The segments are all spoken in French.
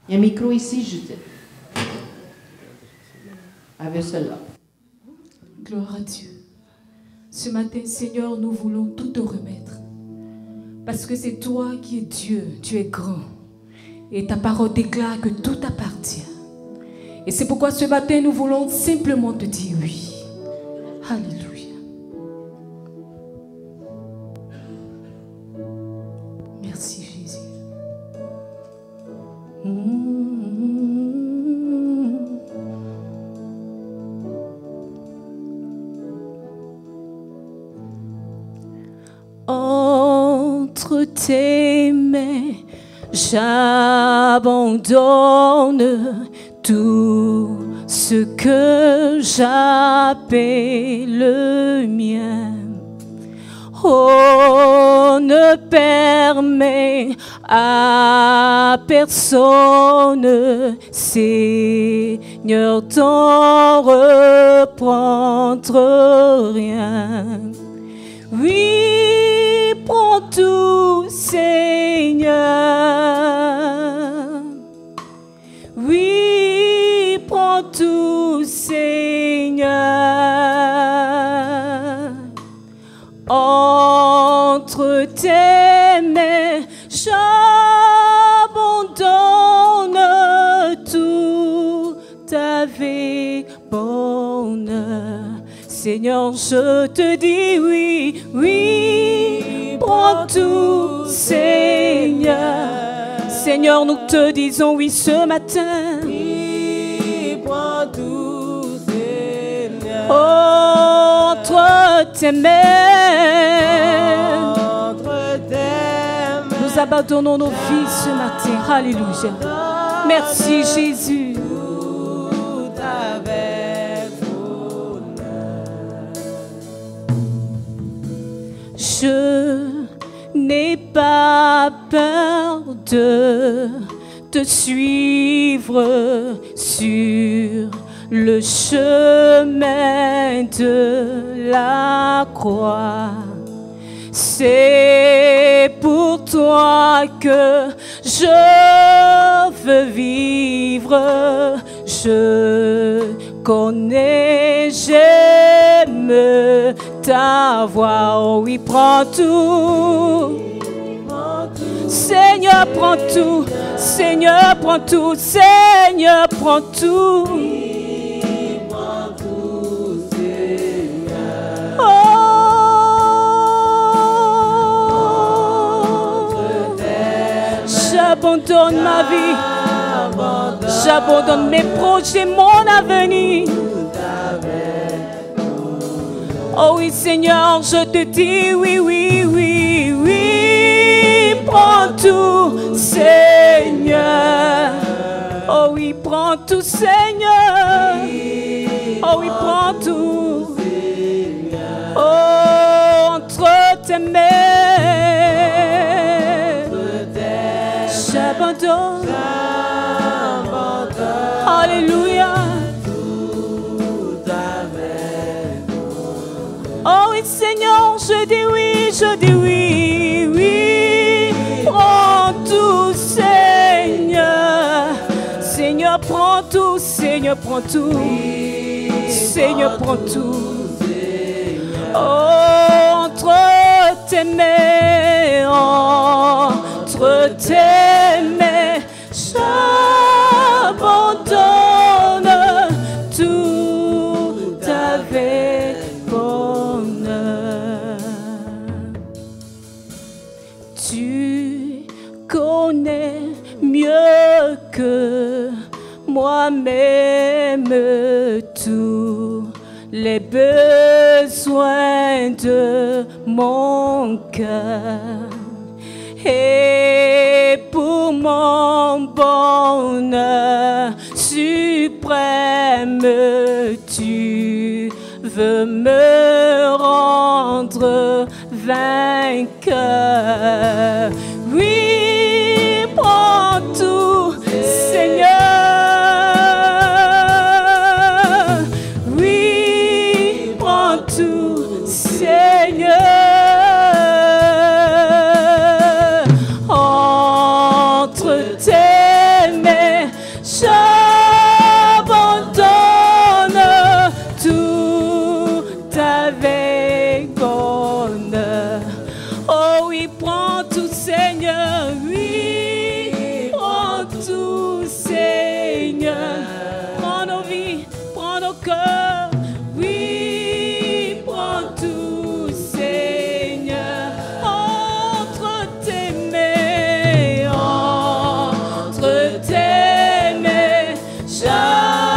Il y a un micro ici, Judith. Avec cela. Gloire à Dieu. Ce matin, Seigneur, nous voulons tout te remettre. Parce que c'est toi qui es Dieu, tu es grand. Et ta parole déclare que tout t'appartient. Et c'est pourquoi ce matin, nous voulons simplement te dire oui. Alléluia. Merci Jésus. Entre tes mains, j'abandonne tout ce que j'appelle le mien. Oh, ne permets à personne, Seigneur, t'en reprendre rien. Oui, prends tout, Seigneur. Oui, prends tout, Seigneur. Entre tes mains, j'abandonne tout avec bonheur. Seigneur, je te dis oui, oui, prends tout, Seigneur. Seigneur, nous te disons oui ce matin. Oui, prends tout, Seigneur. Entre tes mains, Entre tes mains, nous abandonnons nos vies ce matin. Alléluia. Merci Jésus. tout avec Je n'ai pas peur de te suivre sur le chemin de la croix. C'est pour toi que je veux vivre. Je connais, j'aime ta voix. Oh oui, prends tout. Seigneur, prends tout. Seigneur, prends tout. Seigneur, prends tout. J'abandonne ma vie, j'abandonne mes projets, mon avenir. Oh oui Seigneur, je te dis oui, oui, oui, oui. Prends tout Seigneur. Oh oui, prends tout Seigneur. Oh oui, prends tout. Oh, entre tes mains, j'abandonne. Alléluia. Oh oui Seigneur, je dis oui, oui. Prends tout Seigneur. Seigneur, prends tout. Seigneur, prends tout. Seigneur, prends tout. Oh, entre tes mains, entre tes mains, j'abandonne tout avec bonheur. Tu connais mieux que moi-même tous les besoins de mon cœur. Et pour mon bonheur suprême, tu veux me rendre vainqueur. Oui, prends tout, Seigneur. Oui, prends tout, Seigneur. Entre tes mains, bonheur. Oh oui, prends tout, Seigneur. Oui, prends tout, Seigneur. Prends nos vies, prends nos cœurs. Oui, prends tout, Seigneur. Entre tes mains, entre tes mains, j'abandonne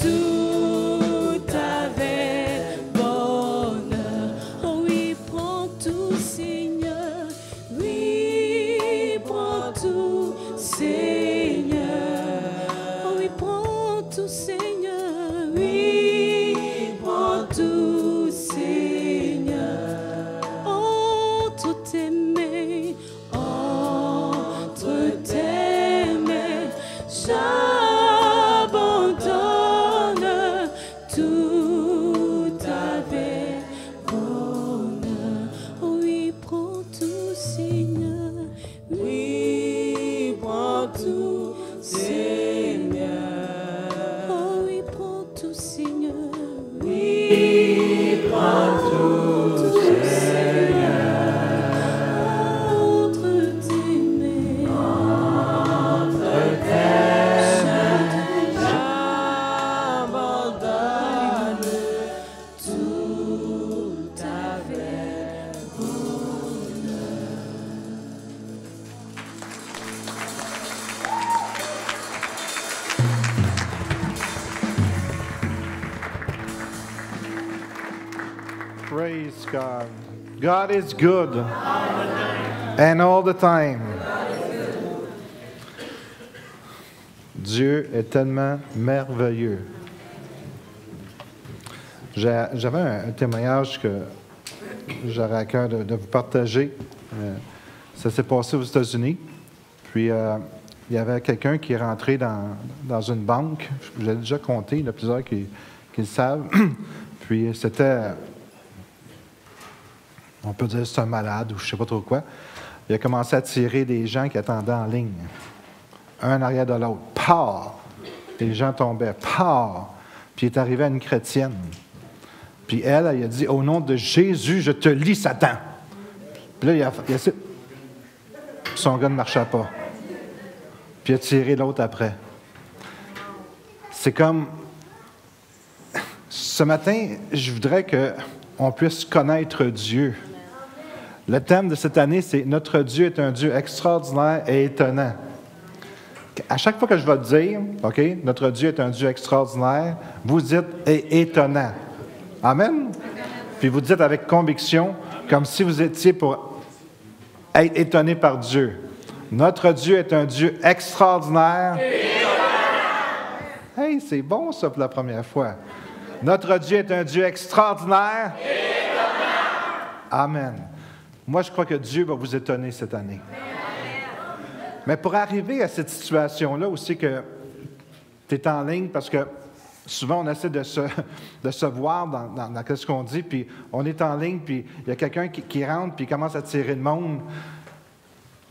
tout avec bonheur. Oh oui, prends tout, Seigneur. Oui, prends tout, Seigneur. Oh oui, prends tout, Seigneur. Oui, prends tout, Seigneur. Entre tes mains, entre tes mains, j'abandonne tout avec bonheur. Oh oui, prends tout, Seigneur. Oui, prends tout, Seigneur. Oh oui, prends tout, Seigneur. Oui, prends tout, Seigneur. Entre tes mains, J'abandonne tout avec Praise God. God is good. And all the time. Dieu est tellement merveilleux. J'avais un témoignage que j'aurais à cœur de vous partager. Ça s'est passé aux États-Unis. Puis, il y avait quelqu'un qui est rentré dans une banque. Je vous ai déjà compté, il y en a plusieurs qui le savent. Puis, c'était, on peut dire, c'est un malade ou je ne sais pas trop quoi. Il a commencé à tirer des gens qui attendaient en ligne, un en arrière de l'autre. Pah! Les gens tombaient. Pah! Puis, il est arrivé à une chrétienne. Puis, elle a dit, au nom de Jésus, je te lis, Satan. Puis là, il a son gars ne marchait pas. Puis, il a tiré l'autre après. C'est comme... Ce matin, je voudrais qu'on puisse connaître Dieu. Le thème de cette année, c'est « Notre Dieu est un Dieu extraordinaire et étonnant ». À chaque fois que je vais dire, OK, « Notre Dieu est un Dieu extraordinaire », vous dites « et étonnant ». Amen? Puis vous dites avec conviction, comme si vous étiez pour être étonné par Dieu. Notre Dieu est un Dieu extraordinaire. Hey, c'est bon ça pour la première fois. Notre Dieu est un Dieu extraordinaire. Amen. Moi, je crois que Dieu va vous étonner cette année. Mais pour arriver à cette situation-là aussi que tu es en ligne, parce que souvent, on essaie de se voir dans ce qu'on dit, puis on est en ligne, puis il y a quelqu'un qui rentre, puis il commence à tirer le monde.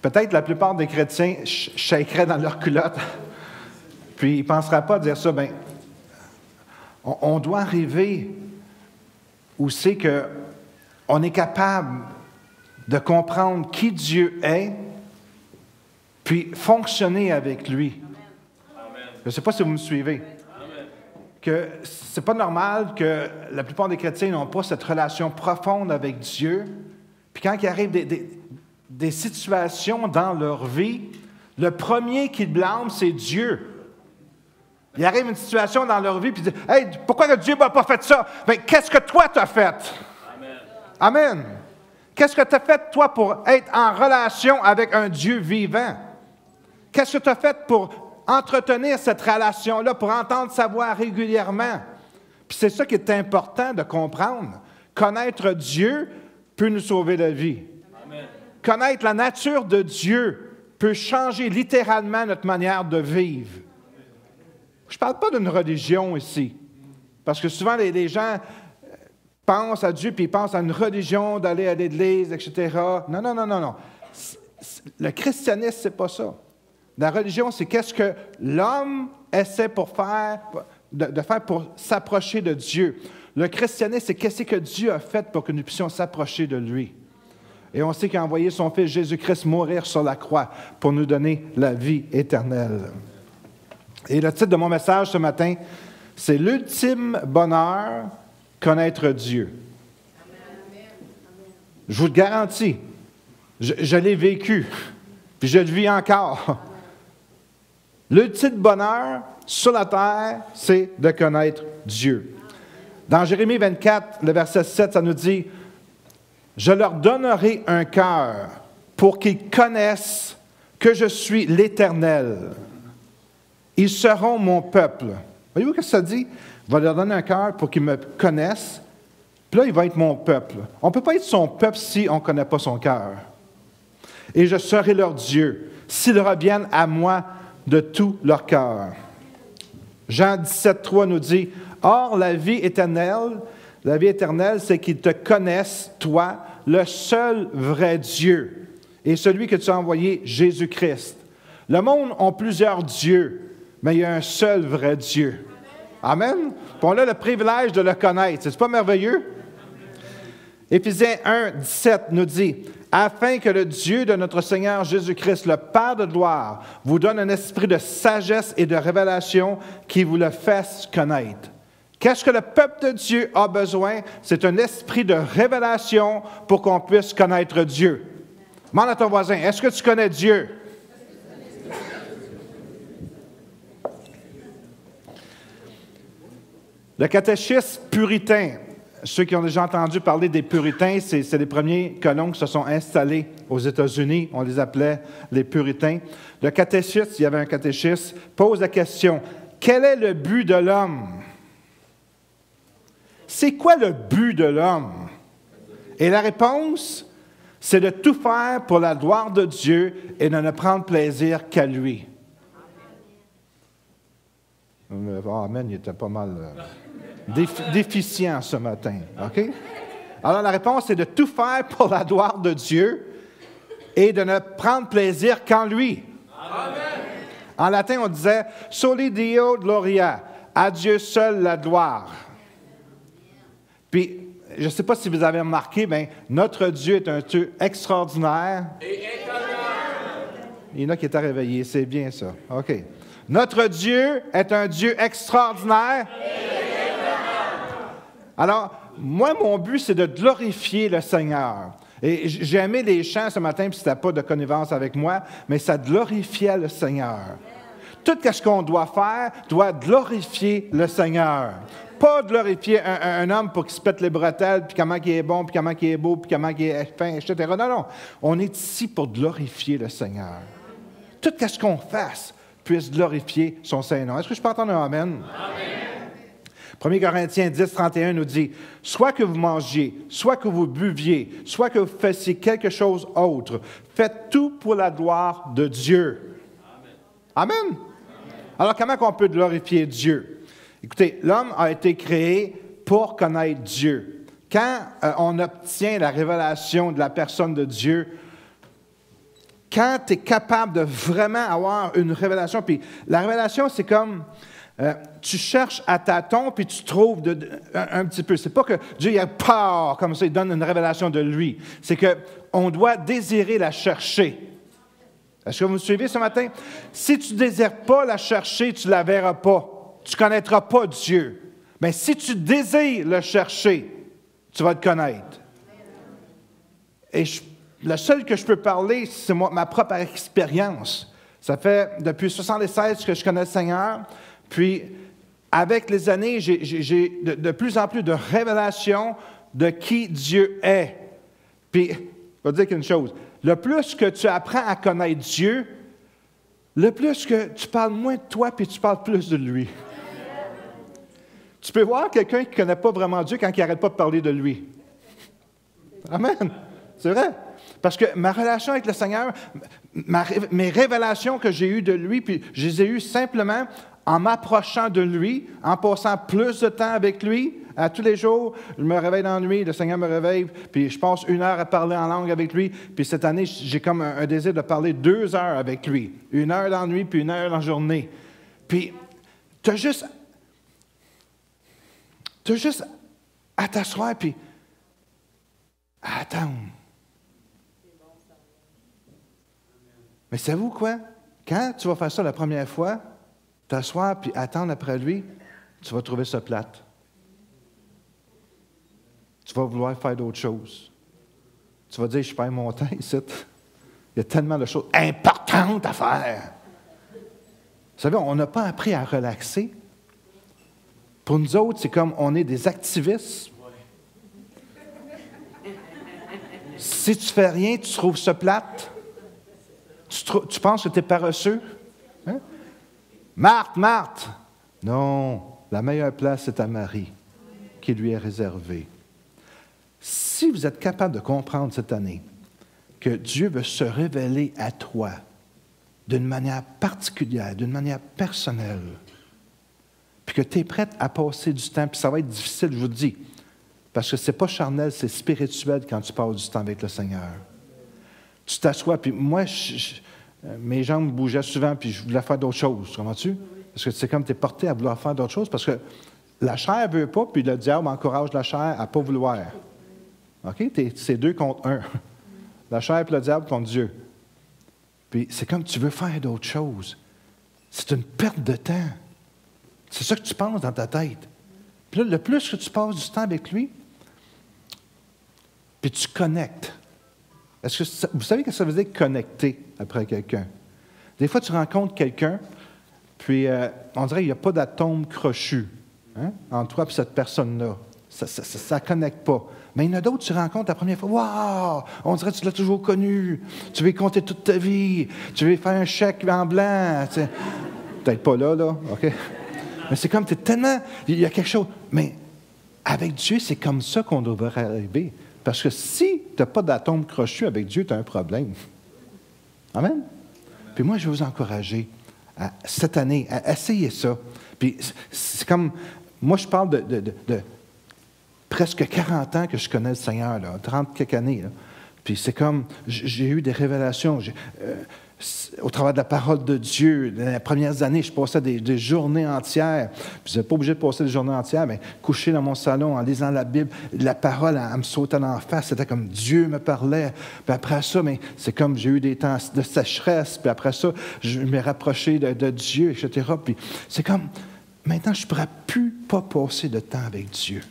Peut-être la plupart des chrétiens shakeraient dans leur culotte, puis ils ne penseraient pas à dire ça. Bien, on doit arriver où c'est qu'on est capable de comprendre qui Dieu est, puis fonctionner avec lui. Je ne sais pas si vous me suivez. Que c'est pas normal que la plupart des chrétiens n'ont pas cette relation profonde avec Dieu. Puis quand il arrive des situations dans leur vie, le premier qui blâme, c'est Dieu. Il arrive une situation dans leur vie, puis ils disent « Hey, pourquoi Dieu n'a pas fait ça? » Bien, qu'est-ce que toi t'as fait? Amen. Amen. Qu'est-ce que tu as fait, toi, pour être en relation avec un Dieu vivant? Qu'est-ce que tu as fait pour entretenir cette relation-là, pour entendre sa voix régulièrement? Puis c'est ça qui est important de comprendre. Connaître Dieu peut nous sauver la vie. Amen. Connaître la nature de Dieu peut changer littéralement notre manière de vivre. Je ne parle pas d'une religion ici, parce que souvent les gens pensent à Dieu, puis ils pensent à une religion, d'aller à l'église, etc. Non, non, non, non, non. Le christianisme, ce n'est pas ça. La religion, c'est qu'est-ce que l'homme essaie de faire pour s'approcher de Dieu. Le christianisme, c'est qu'est-ce que Dieu a fait pour que nous puissions s'approcher de lui. Et on sait qu'il a envoyé son Fils Jésus-Christ mourir sur la croix pour nous donner la vie éternelle. Et le titre de mon message ce matin, c'est « L'ultime bonheur, connaître Dieu ». Je vous le garantis, je l'ai vécu, puis je le vis encore. L'ultime bonheur sur la terre, c'est de connaître Dieu. Dans Jérémie 24, le verset 7, ça nous dit « Je leur donnerai un cœur pour qu'ils connaissent que je suis l'Éternel. Ils seront mon peuple. » Voyez-vous ce que ça dit? « Je vais leur donner un cœur pour qu'ils me connaissent. » Puis là, il va être mon peuple. On ne peut pas être son peuple si on ne connaît pas son cœur. « Et je serai leur Dieu, s'ils reviennent à moi de tout leur cœur. » Jean 17, 3 nous dit « Or, la vie éternelle, c'est qu'ils te connaissent, toi, le seul vrai Dieu, et celui que tu as envoyé, Jésus-Christ. Le monde a plusieurs dieux, mais il y a un seul vrai Dieu. » Amen. Puis on a le privilège de le connaître. C'est pas merveilleux? Éphésiens 1, 17 nous dit « Afin que le Dieu de notre Seigneur Jésus-Christ, le Père de gloire, vous donne un esprit de sagesse et de révélation qui vous le fasse connaître. » Qu'est-ce que le peuple de Dieu a besoin? C'est un esprit de révélation pour qu'on puisse connaître Dieu. Demande à ton voisin, est-ce que tu connais Dieu? Le catéchisme puritain, ceux qui ont déjà entendu parler des puritains, c'est les premiers colons qui se sont installés aux États-Unis. On les appelait les puritains. Le catéchisme, il y avait un catéchisme, pose la question, quel est le but de l'homme? C'est quoi le but de l'homme? Et la réponse, c'est de tout faire pour la gloire de Dieu et de ne prendre plaisir qu'à lui. Amen, il était pas mal déficient ce matin. OK? Alors la réponse, c'est de tout faire pour la gloire de Dieu et de ne prendre plaisir qu'en lui. Amen. En latin, on disait « Soli Deo gloria », à Dieu seul la gloire. Puis, je ne sais pas si vous avez remarqué, mais notre Dieu est un Dieu extraordinaire. Et étonnant. Il y en a qui étaient réveillés, c'est bien ça. OK. Notre Dieu est un Dieu extraordinaire. Et étonnant. Alors, moi, mon but, c'est de glorifier le Seigneur. Et j'ai aimé les chants ce matin, puis ce n'était pas de connivence avec moi, mais ça glorifiait le Seigneur. Tout ce qu'on doit faire doit glorifier le Seigneur. Pas glorifier un homme pour qu'il se pète les bretelles, puis comment il est bon, puis comment il est beau, puis comment il est fin, etc. Non, non. On est ici pour glorifier le Seigneur. Tout ce qu'on fasse puisse glorifier son Saint-Nom. Est-ce que je peux entendre un Amen? Amen. 1 Corinthiens 10, 31 nous dit, « Soit que vous mangiez, soit que vous buviez, soit que vous fassiez quelque chose autre, faites tout pour la gloire de Dieu. » Amen. Amen. Alors, comment on peut glorifier Dieu? Écoutez, l'homme a été créé pour connaître Dieu. Quand on obtient la révélation de la personne de Dieu, quand tu es capable de vraiment avoir une révélation, puis la révélation, c'est comme, tu cherches à tâtons, puis tu trouves un petit peu. C'est pas que Dieu il a peur, comme ça, il donne une révélation de lui. C'est qu'on doit désirer la chercher. Est-ce que vous me suivez ce matin? Si tu ne désires pas la chercher, tu ne la verras pas. Tu ne connaîtras pas Dieu. Mais si tu désires le chercher, tu vas le connaître. Et le seul que je peux parler, c'est ma propre expérience. Ça fait depuis 1976 que je connais le Seigneur. Puis, avec les années, j'ai de plus en plus de révélations de qui Dieu est. Puis, je vais te dire une chose. Le plus que tu apprends à connaître Dieu, le plus que tu parles moins de toi, puis tu parles plus de lui. Tu peux voir quelqu'un qui ne connaît pas vraiment Dieu quand il n'arrête pas de parler de lui. Amen. C'est vrai. Parce que ma relation avec le Seigneur, mes révélations que j'ai eues de lui, puis je les ai eues simplement en m'approchant de lui, en passant plus de temps avec lui. À tous les jours, je me réveille dans la nuit, le Seigneur me réveille, puis je passe 1 heure à parler en langue avec lui. Puis cette année, j'ai comme un désir de parler 2 heures avec lui. 1 heure dans la nuit, puis 1 heure dans la journée. Puis, tu as juste à t'asseoir puis à attendre. Mais savez-vous quoi? Quand tu vas faire ça la première fois, t'asseoir puis attendre après lui, tu vas trouver ça plate. Tu vas vouloir faire d'autres choses. Tu vas dire, je perds mon temps ici. Il y a tellement de choses importantes à faire. Vous savez, on n'a pas appris à relaxer. Pour nous autres, c'est comme on est des activistes. Si tu fais rien, tu trouves ça plate. Tu penses que tu es paresseux. Hein? Marthe! Non, la meilleure place, c'est à Marie, qui lui est réservée. Si vous êtes capable de comprendre cette année que Dieu veut se révéler à toi d'une manière particulière, d'une manière personnelle, puis que tu es prête à passer du temps, puis ça va être difficile, je vous le dis, parce que ce n'est pas charnel, c'est spirituel quand tu passes du temps avec le Seigneur. Tu t'assois, puis moi, mes jambes bougeaient souvent, puis je voulais faire d'autres choses, comprends-tu? Parce que c'est comme tu es porté à vouloir faire d'autres choses, parce que la chair ne veut pas, puis le diable encourage la chair à ne pas vouloir. OK? C'est 2 contre 1. La chair et le diable contre Dieu. Puis c'est comme tu veux faire d'autres choses. C'est une perte de temps. C'est ça que tu penses dans ta tête. Puis là, le plus que tu passes du temps avec lui, puis tu connectes. Est-ce que vous savez ce que ça veut dire connecter après quelqu'un? Des fois, tu rencontres quelqu'un, puis on dirait qu'il n'y a pas d'atome crochu entre toi et cette personne-là. Ça ne connecte pas. Mais il y en a d'autres, tu rencontres la première fois. Waouh! On dirait que tu l'as toujours connu. Tu veux y compter toute ta vie. Tu veux faire un chèque en blanc. Tu sais. Peut-être pas là, OK? Mais c'est comme, tu es tellement. Il y a quelque chose. Mais avec Dieu, c'est comme ça qu'on devrait arriver. Parce que si tu n'as pas d'atome crochu avec Dieu, tu as un problème. Amen? Puis moi, je vais vous encourager cette année à essayer ça. Puis c'est comme. Moi, je parle de presque 40 ans que je connais le Seigneur, là, 30 quelques années. Là. Puis c'est comme, j'ai eu des révélations. Au travers de la parole de Dieu, dans les premières années, je passais des journées entières. Puis je n'étais pas obligé de passer des journées entières, mais couché dans mon salon en lisant la Bible, la parole, elle me sautait en face. C'était comme Dieu me parlait. Puis après ça, mais c'est comme j'ai eu des temps de sécheresse. Puis après ça, je m'ai rapproché de Dieu, etc. Puis c'est comme, maintenant, je ne pourrais plus pas passer de temps avec Dieu.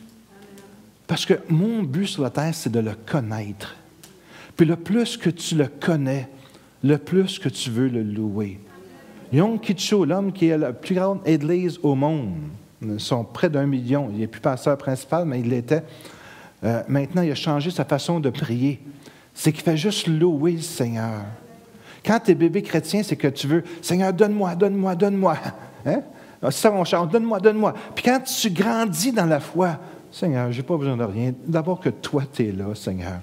Parce que mon but sur la terre, c'est de le connaître. Puis le plus que tu le connais, le plus que tu veux le louer. Yom Kippur, l'homme qui est la plus grande église au monde, ils sont près d'1 million. Il n'est plus pasteur principal, mais il l'était. Maintenant, il a changé sa façon de prier. C'est qu'il fait juste louer le Seigneur. Quand tu es bébé chrétien, c'est que tu veux, Seigneur, donne-moi, donne-moi, donne-moi. Hein? C'est ça, on chante, donne-moi, donne-moi. Puis quand tu grandis dans la foi, Seigneur, je n'ai pas besoin de rien. D'abord que toi, tu es là, Seigneur.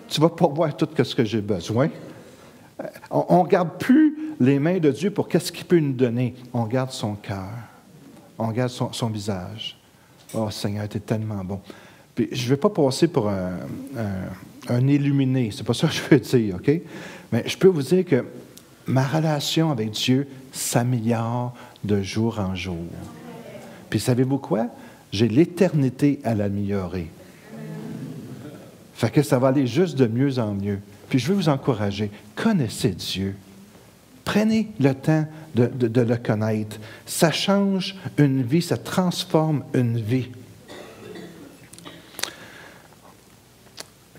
Tu vas pourvoir tout ce que j'ai besoin. On ne garde plus les mains de Dieu pour qu'est-ce qu'il peut nous donner. On garde son cœur. On garde son visage. Oh, Seigneur, tu es tellement bon. Puis, je ne vais pas passer pour un illuminé. C'est pas ça que je veux dire, OK? Mais je peux vous dire que ma relation avec Dieu s'améliore de jour en jour. Puis, savez-vous quoi? J'ai l'éternité à l'améliorer. Fait que ça va aller juste de mieux en mieux. Puis je veux vous encourager. Connaissez Dieu. Prenez le temps de le connaître. Ça change une vie, ça transforme une vie.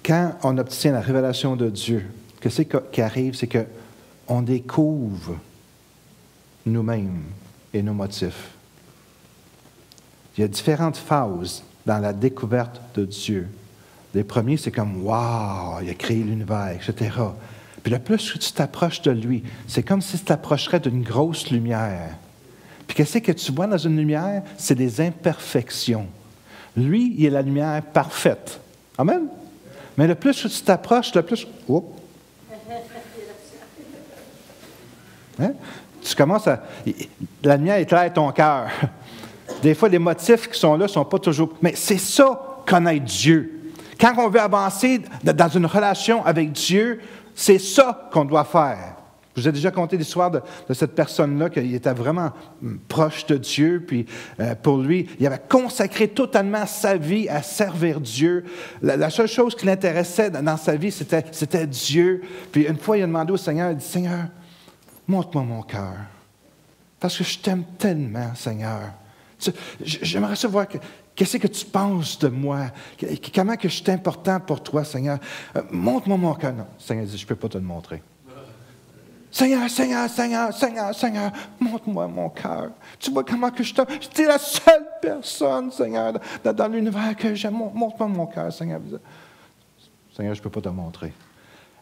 Quand on obtient la révélation de Dieu, qu'est-ce qui arrive? C'est qu'on découvre nous-mêmes et nos motifs. Il y a différentes phases dans la découverte de Dieu. Les premiers, c'est comme « Wow, il a créé l'univers, etc. » Puis le plus que tu t'approches de lui, c'est comme si tu t'approcherais d'une grosse lumière. Puis qu'est-ce que tu vois dans une lumière? C'est des imperfections. Lui, il est la lumière parfaite. Amen? Mais le plus que tu t'approches, le plus... Oh. Hein? Tu commences à... La lumière éclaire ton cœur. Des fois, les motifs qui sont là ne sont pas toujours... Mais c'est ça, connaître Dieu. Quand on veut avancer dans une relation avec Dieu, c'est ça qu'on doit faire. Je vous ai déjà conté l'histoire de cette personne-là, qu'il était vraiment proche de Dieu, puis pour lui, il avait consacré totalement sa vie à servir Dieu. La seule chose qui l'intéressait dans sa vie, c'était Dieu. Puis une fois, il a demandé au Seigneur, il dit, « Seigneur, montre-moi mon cœur, parce que je t'aime tellement, Seigneur. J'aimerais savoir qu'est-ce que tu penses de moi, comment que je suis important pour toi, Seigneur. Montre-moi mon cœur. » Non, le Seigneur dit, « Je ne peux pas te le montrer. » Seigneur, Seigneur, Seigneur, Seigneur, Seigneur, montre-moi mon cœur. Tu vois comment que je t'aime. Tu es la seule personne, Seigneur, dans l'univers que j'aime. Montre-moi mon cœur, Seigneur. Seigneur, je ne peux pas te montrer.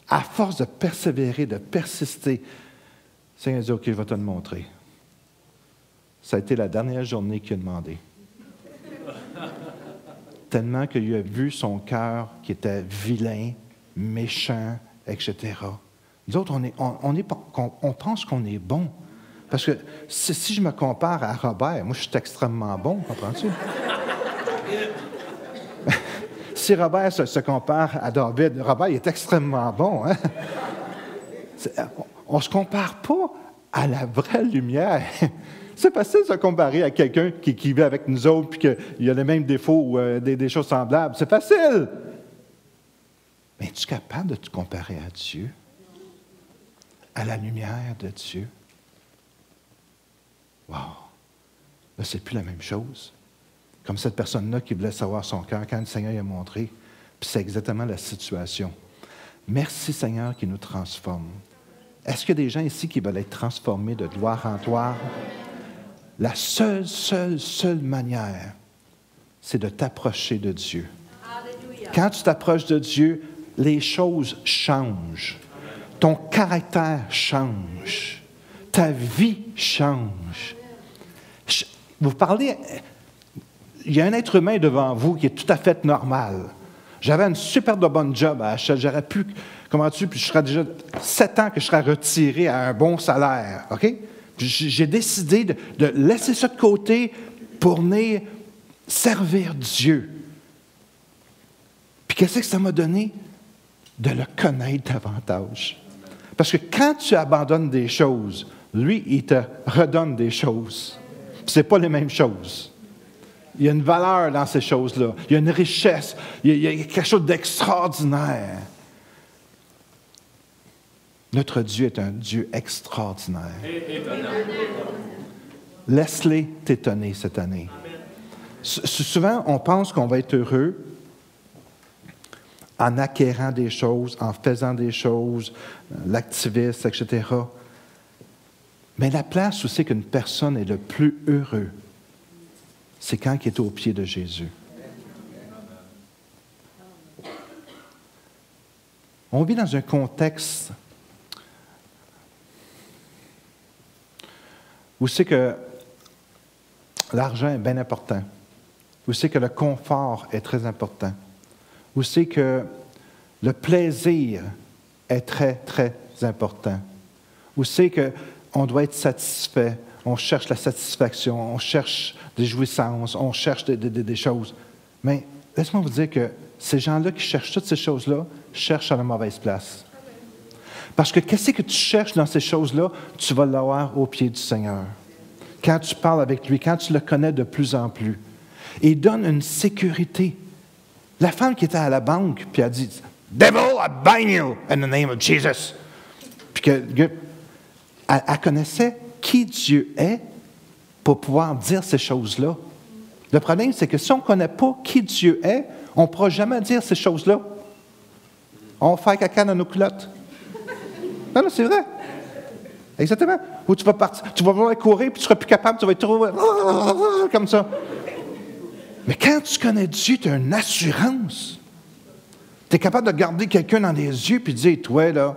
À force de persévérer, de persister, Seigneur dit, OK, je vais te le montrer. Ça a été la dernière journée qu'il a demandé. Tellement qu'il a vu son cœur qui était vilain, méchant, etc. Nous autres, on pense qu'on est bon. Parce que si je me compare à Robert, moi, je suis extrêmement bon, comprends-tu? Si Robert se compare à David, Robert il est extrêmement bon. Hein? On ne se compare pas à la vraie lumière. C'est facile de se comparer à quelqu'un qui vit avec nous autres et qu'il a les mêmes défauts ou des choses semblables. C'est facile. Mais es-tu capable de te comparer à Dieu? À la lumière de Dieu? Wow! Là, c'est plus la même chose. Comme cette personne-là qui voulait savoir son cœur quand le Seigneur lui a montré. Puis c'est exactement la situation. Merci, Seigneur, qui nous transforme. Est-ce qu'il y a des gens ici qui veulent être transformés de gloire en gloire? La seule manière, c'est de t'approcher de Dieu. Alléluia. Quand tu t'approches de Dieu, les choses changent. Ton caractère change. Ta vie change. Vous parlez, il y a un être humain devant vous qui est tout à fait normal. J'avais une super de bonne job à HL. J'aurais pu, puis je serais déjà 7 ans que je serais retiré à un bon salaire. OK? Puis j'ai décidé de laisser ça de côté pour venir servir Dieu. Puis qu'est-ce que ça m'a donné? De le connaître davantage. Parce que quand tu abandonnes des choses, lui, il te redonne des choses. Ce n'est pas les mêmes choses. Il y a une valeur dans ces choses-là. Il y a une richesse. Il y a quelque chose d'extraordinaire. Notre Dieu est un Dieu extraordinaire. Laisse-les t'étonner cette année. Souvent, on pense qu'on va être heureux en acquérant des choses, en faisant des choses, l'activiste, etc. Mais la place où c'est qu'une personne est le plus heureux, c'est quand il est au pied de Jésus. On vit dans un contexte où c'est que l'argent est bien important, où c'est que le confort est très important, où c'est que le plaisir est très, très important, où c'est qu'on doit être satisfait, on cherche la satisfaction, on cherche des jouissances, on cherche des choses. Mais laisse-moi vous dire que ces gens-là qui cherchent toutes ces choses-là cherchent à la mauvaise place. Parce que qu'est-ce que tu cherches dans ces choses-là, tu vas l'avoir au pied du Seigneur. Quand tu parles avec lui, quand tu le connais de plus en plus. Et il donne une sécurité. La femme qui était à la banque, puis elle dit, « Devil, I bind you in the name of Jesus. » Puis elle connaissait qui Dieu est pour pouvoir dire ces choses-là. Le problème, c'est que si on ne connaît pas qui Dieu est, on ne pourra jamais dire ces choses-là. On va faire caca dans nos culottes. Non, c'est vrai. Exactement. Ou tu vas partir, tu vas vouloir courir, puis tu ne seras plus capable, tu vas être trop comme ça. Mais quand tu connais Dieu, tu as une assurance. Tu es capable de regarder quelqu'un dans les yeux et de dire, toi, là,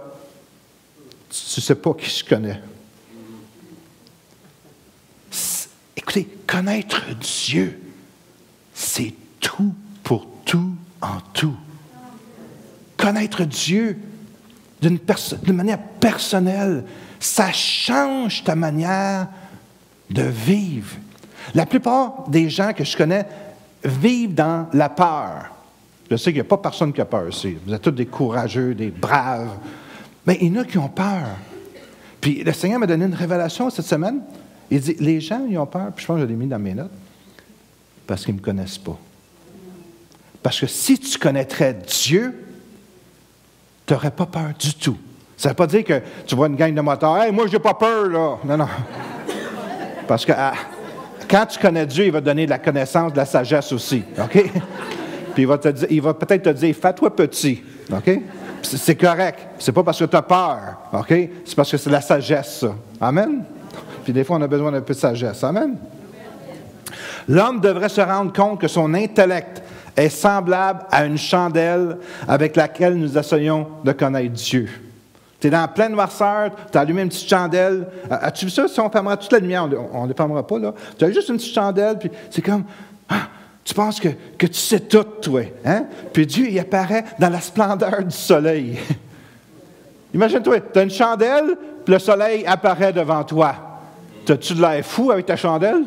tu ne sais pas qui je connais. Écoutez, connaître Dieu, c'est tout pour tout en tout. Connaître Dieu d'une manière personnelle, ça change ta manière de vivre. La plupart des gens que je connais vivent dans la peur. Je sais qu'il n'y a pas personne qui a peur ici. Vous êtes tous des courageux, des braves. Mais il y en a qui ont peur. Puis le Seigneur m'a donné une révélation cette semaine. Il dit, les gens, ils ont peur, puis je pense que je l'ai mis dans mes notes, parce qu'ils ne me connaissent pas. Parce que si tu connaîtrais Dieu, tu n'aurais pas peur du tout. Ça ne veut pas dire que tu vois une gang de motards, « Hey, moi, je n'ai pas peur, là! » Non, non. Parce que quand tu connais Dieu, il va te donner de la connaissance, de la sagesse aussi. OK? Puis il va peut-être te dire, « Fais-toi petit. » OK? C'est correct. C'est pas parce que tu as peur. OK? C'est parce que c'est la sagesse, ça. Amen? Puis des fois, on a besoin d'un peu de sagesse. Amen? L'homme devrait se rendre compte que son intellect est semblable à une chandelle avec laquelle nous essayons de connaître Dieu. Tu es dans pleine noirceur, tu as allumé une petite chandelle. As-tu vu ça? Si on fermera toute la lumière, on ne les fermera pas, là. Tu as juste une petite chandelle, puis c'est comme, tu penses que tu sais tout, toi. Hein? Puis Dieu, il apparaît dans la splendeur du soleil. Imagine-toi, tu as une chandelle, puis le soleil apparaît devant toi. T'as-tu de l'air fou avec ta chandelle?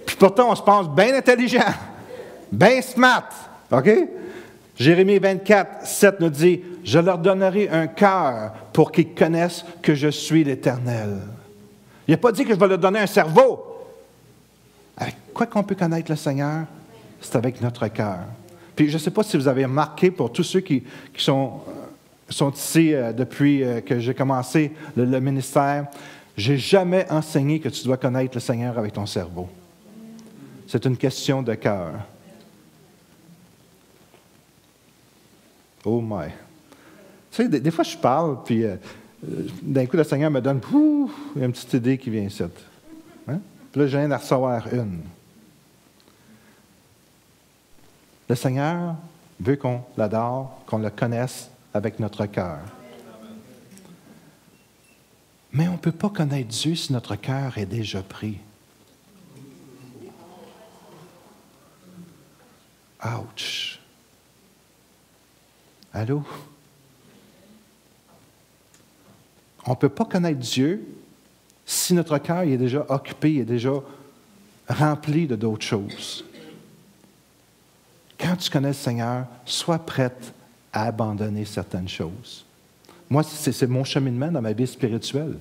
Puis pourtant, on se pense bien intelligent, bien smart. OK? Jérémie 24, 7 nous dit, « Je leur donnerai un cœur pour qu'ils connaissent que je suis l'Éternel. » Il n'a pas dit que je vais leur donner un cerveau. Avec quoi qu'on peut connaître le Seigneur, c'est avec notre cœur. Puis je ne sais pas si vous avez remarqué, pour tous ceux qui sont ici depuis que j'ai commencé le ministère, je n'ai jamais enseigné que tu dois connaître le Seigneur avec ton cerveau. C'est une question de cœur. Oh my! Tu sais, des fois je parle, puis d'un coup le Seigneur me donne une petite idée qui vient ici. Hein? Puis là, je viens d'en recevoir une. Le Seigneur veut qu'on l'adore, qu'on le connaisse avec notre cœur. Mais on ne peut pas connaître Dieu si notre cœur est déjà pris. Ouch! Allô? On ne peut pas connaître Dieu si notre cœur est déjà occupé, est déjà rempli de d'autres choses. Quand tu connais le Seigneur, sois prête à abandonner certaines choses. Moi, c'est mon cheminement dans ma vie spirituelle.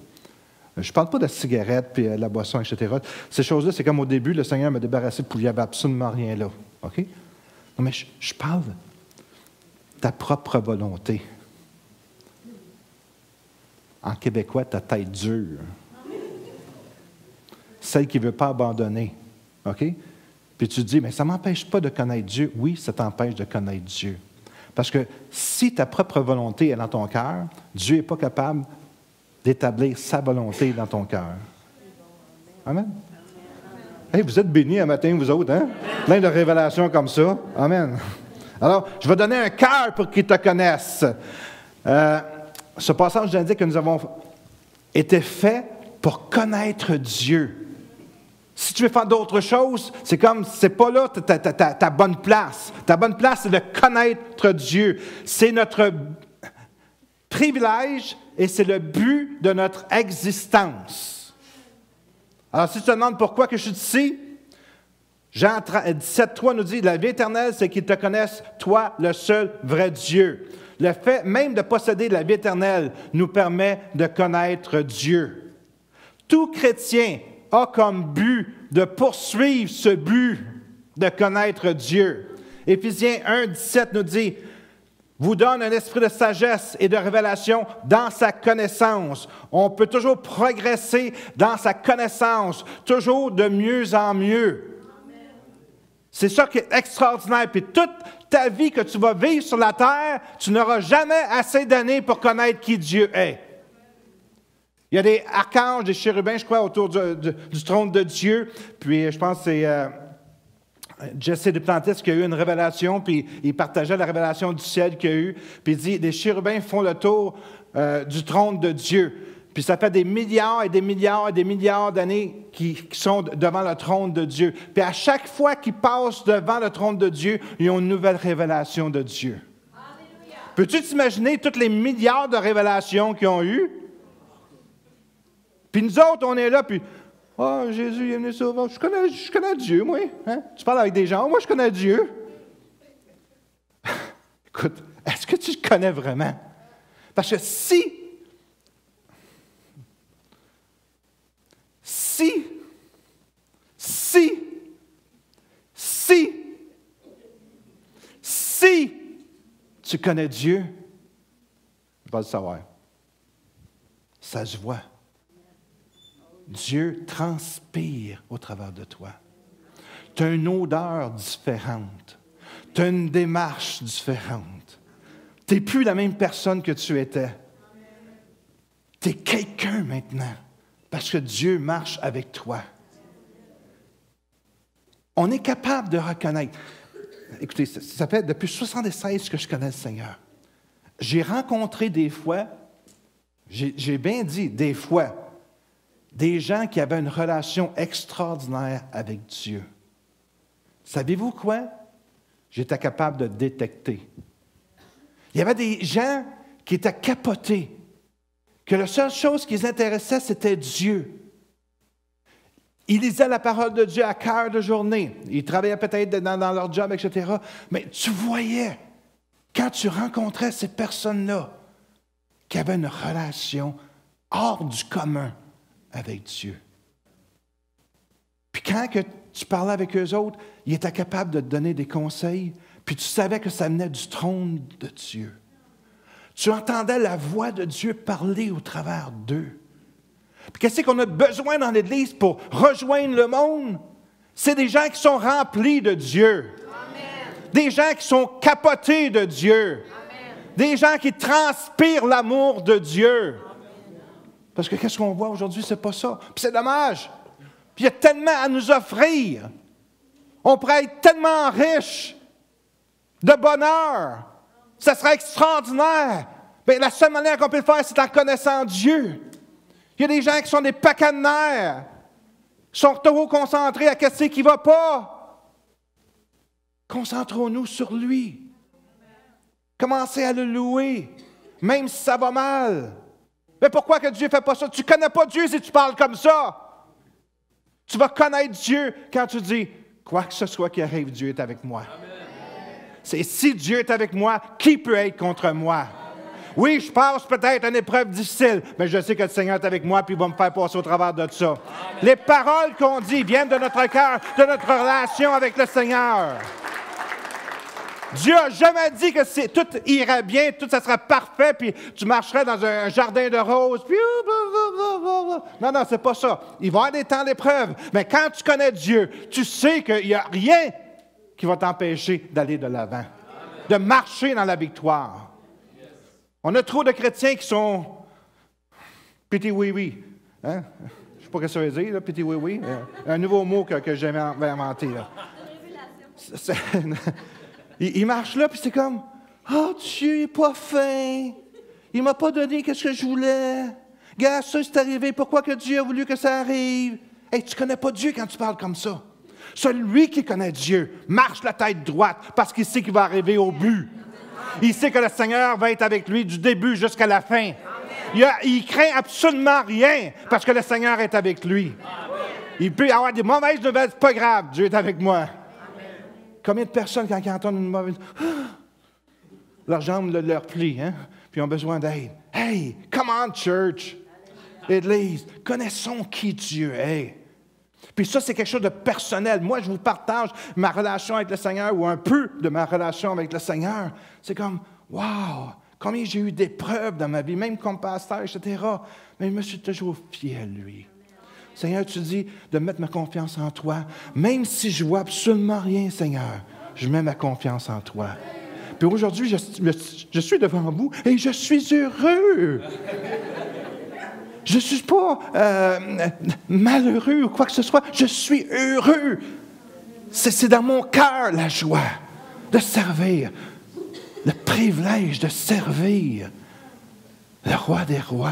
Je ne parle pas de la cigarette puis de la boisson, etc. Ces choses-là, c'est comme au début, le Seigneur m'a débarrassé, puis il n'y avait absolument rien là. OK? Non, mais je parle de ta propre volonté. En québécois, ta tête dure. Celle qui ne veut pas abandonner. OK? Puis tu te dis, mais ça ne m'empêche pas de connaître Dieu. Oui, ça t'empêche de connaître Dieu. Parce que si ta propre volonté est dans ton cœur, Dieu n'est pas capable d'établir sa volonté dans ton cœur. Amen. Hey, vous êtes bénis un matin, vous autres, hein? Plein de révélations comme ça. Amen. Alors, je vais donner un cœur pour qu'ils te connaissent. Ce passage nous indique que nous avons été faits pour connaître Dieu. Si tu veux faire d'autres choses, c'est comme, c'est pas là ta bonne place. Ta bonne place, c'est de connaître Dieu. C'est notre privilège et c'est le but de notre existence. Alors, si tu te demandes pourquoi que je suis ici, Jean 17,3 nous dit, « La vie éternelle, c'est qu'ils te connaissent, toi, le seul vrai Dieu. » Le fait même de posséder la vie éternelle nous permet de connaître Dieu. Tout chrétien a comme but de poursuivre ce but de connaître Dieu. Éphésiens 1, 17 nous dit, « Vous donne un esprit de sagesse et de révélation dans sa connaissance. » On peut toujours progresser dans sa connaissance, toujours de mieux en mieux. C'est ça qui est extraordinaire. Puis toute ta vie que tu vas vivre sur la terre, tu n'auras jamais assez d'années pour connaître qui Dieu est. Il y a des archanges, des chérubins, je crois, autour du trône de Dieu. Puis je pense que c'est Jesse Duplantis qui a eu une révélation, puis il partageait la révélation du ciel qu'il a eu. Puis il dit, les chérubins font le tour du trône de Dieu. Puis ça fait des milliards et des milliards et des milliards d'années qui sont devant le trône de Dieu. Puis à chaque fois qu'ils passent devant le trône de Dieu, ils ont une nouvelle révélation de Dieu. Alléluia. Peux-tu t'imaginer toutes les milliards de révélations qu'ils ont eues? Puis nous autres, on est là, puis « Ah, oh, Jésus est venu sauver. Je connais Dieu, moi. Hein? Tu parles avec des gens, moi je connais Dieu. » Écoute, est-ce que tu le connais vraiment? Parce que si si tu connais Dieu, tu vas le savoir. Ça se voit. Dieu transpire au travers de toi. Tu as une odeur différente. Tu as une démarche différente. Tu n'es plus la même personne que tu étais. Tu es quelqu'un maintenant, parce que Dieu marche avec toi. On est capable de reconnaître. Écoutez, ça fait depuis 76 que je connais le Seigneur. J'ai rencontré des fois, j'ai bien dit des fois, des gens qui avaient une relation extraordinaire avec Dieu. Savez-vous quoi? J'étais capable de détecter. Il y avait des gens qui étaient capotés, que la seule chose qui les intéressait, c'était Dieu. Ils lisaient la parole de Dieu à cœur de journée. Ils travaillaient peut-être dans leur job, etc. Mais tu voyais, quand tu rencontrais ces personnes-là, qu'ils avaient une relation hors du commun avec Dieu. Puis quand que tu parlais avec eux autres, ils étaient capables de te donner des conseils, puis tu savais que ça venait du trône de Dieu. Tu entendais la voix de Dieu parler au travers d'eux. Puis qu'est-ce qu'on a besoin dans l'Église pour rejoindre le monde? C'est des gens qui sont remplis de Dieu. Amen. Des gens qui sont capotés de Dieu. Amen. Des gens qui transpirent l'amour de Dieu. Amen. Parce que qu'est-ce qu'on voit aujourd'hui? C'est pas ça. Puis c'est dommage. Puis il y a tellement à nous offrir. On pourrait être tellement riche de bonheur. Ça serait extraordinaire. Bien, la seule manière qu'on peut le faire, c'est en connaissant Dieu. Il y a des gens qui sont des paquets de nerfs, qui sont trop concentrés à ce qui ne va pas. Concentrons-nous sur lui. Commencez à le louer, même si ça va mal. Mais pourquoi que Dieu ne fait pas ça? Tu ne connais pas Dieu si tu parles comme ça. Tu vas connaître Dieu quand tu dis, quoi que ce soit qui arrive, Dieu est avec moi. C'est si Dieu est avec moi, qui peut être contre moi? Oui, je passe peut-être une épreuve difficile, mais je sais que le Seigneur est avec moi puis il va me faire passer au travers de ça. Amen. Les paroles qu'on dit viennent de notre cœur, de notre relation avec le Seigneur. Dieu n'a jamais dit que tout irait bien, tout ça serait parfait, puis tu marcherais dans un jardin de roses, puis... Non, non, c'est pas ça. Il va y avoir des temps d'épreuve, mais quand tu connais Dieu, tu sais qu'il n'y a rien qui va t'empêcher d'aller de l'avant, de marcher dans la victoire. On a trop de chrétiens qui sont petit oui-oui. Hein? Je ne sais pas ce que ça veut dire, là, petit oui-oui. Un nouveau mot que j'ai inventé. Là. Il marche là, puis c'est comme, « Oh, Dieu n'est pas fin. Il ne m'a pas donné ce que je voulais. Regarde, ça, c'est arrivé. Pourquoi que Dieu a voulu que ça arrive? » Hey, tu ne connais pas Dieu quand tu parles comme ça. Celui qui connaît Dieu marche la tête droite parce qu'il sait qu'il va arriver au but. Il sait que le Seigneur va être avec lui du début jusqu'à la fin. Il craint absolument rien parce que le Seigneur est avec lui. Il peut avoir des mauvaises nouvelles, c'est pas grave, Dieu est avec moi. Combien de personnes, quand ils entendent une mauvaise... leurs jambes leur plient, hein? Puis ils ont besoin d'aide. Hey, come on, church! Église, connaissons qui Dieu est. Puis ça, c'est quelque chose de personnel. Moi, je vous partage ma relation avec le Seigneur ou un peu de ma relation avec le Seigneur. C'est comme, wow, combien j'ai eu d'épreuves dans ma vie, même comme pasteur, etc. Mais je me suis toujours fié à lui. Seigneur, tu dis de mettre ma confiance en toi. Même si je ne vois absolument rien, Seigneur, je mets ma confiance en toi. Puis aujourd'hui, je suis devant vous et je suis heureux. Je ne suis pas malheureux ou quoi que ce soit. Je suis heureux. C'est dans mon cœur la joie de servir, le privilège de servir le roi des rois.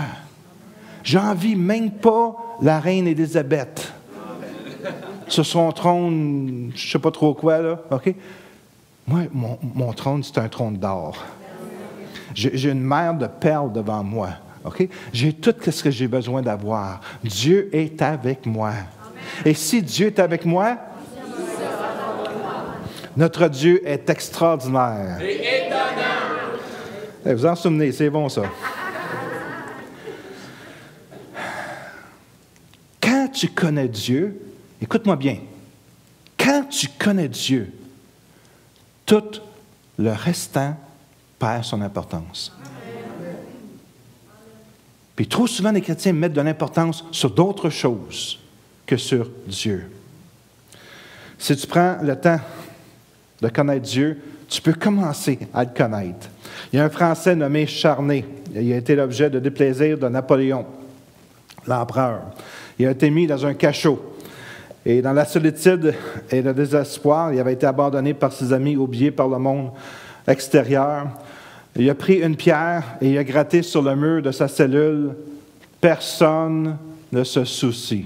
J'envie même pas la reine Élisabeth sur son trône, je ne sais pas trop quoi, là, OK? Moi, mon trône, c'est un trône d'or. J'ai une mer de perles devant moi. Okay? J'ai tout ce que j'ai besoin d'avoir. Dieu est avec moi. Amen. Et si Dieu est avec moi, notre Dieu est extraordinaire. Et étonnant. Hey, vous en souvenez, c'est bon ça. Quand tu connais Dieu, écoute-moi bien, quand tu connais Dieu, tout le restant perd son importance. Puis trop souvent, les chrétiens mettent de l'importance sur d'autres choses que sur Dieu. Si tu prends le temps de connaître Dieu, tu peux commencer à le connaître. Il y a un Français nommé Charnay. Il a été l'objet de déplaisir de Napoléon, l'empereur. Il a été mis dans un cachot. Et dans la solitude et le désespoir, il avait été abandonné par ses amis, oublié par le monde extérieur. Il a pris une pierre et il a gratté sur le mur de sa cellule. Personne ne se soucie.